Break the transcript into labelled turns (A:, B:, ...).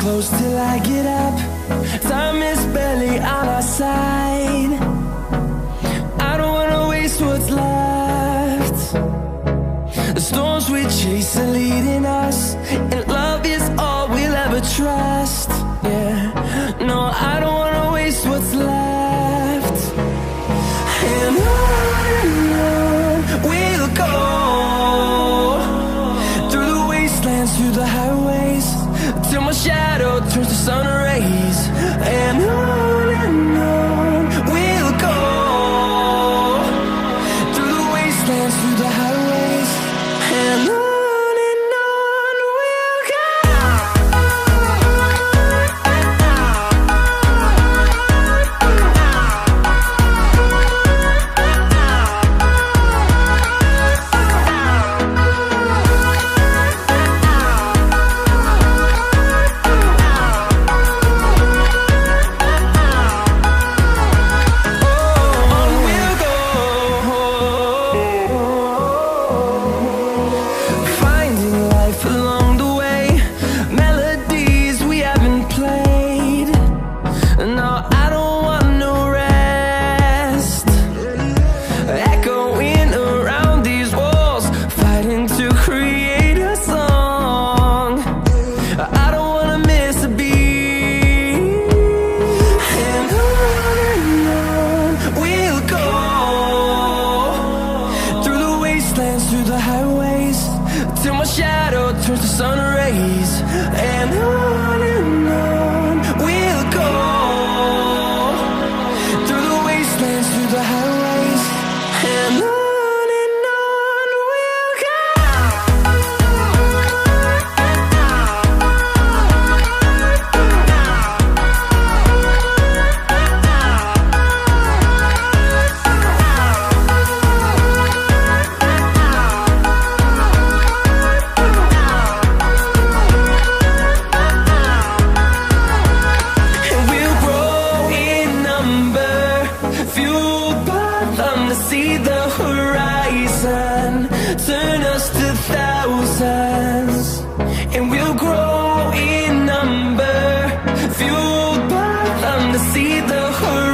A: close till I get up. Time is barely on our side. I don't wanna waste what's left. The storms we chase are leading us, and love is all we'll ever trust. Yeah, no, I don't wanna waste what's left. And on we'll go, through the wastelands, through the highways, till my shadow turns to sun rays. And on we'll go, through the wastelands, through the highways, and on we'll go. Through the highways, till my shadow turns to sun rays. And on we'll go, through the wastelands, through the highways, and on we'll go. See the horizon turn us to thousands, and we'll grow in number, fueled by them to see the horizon.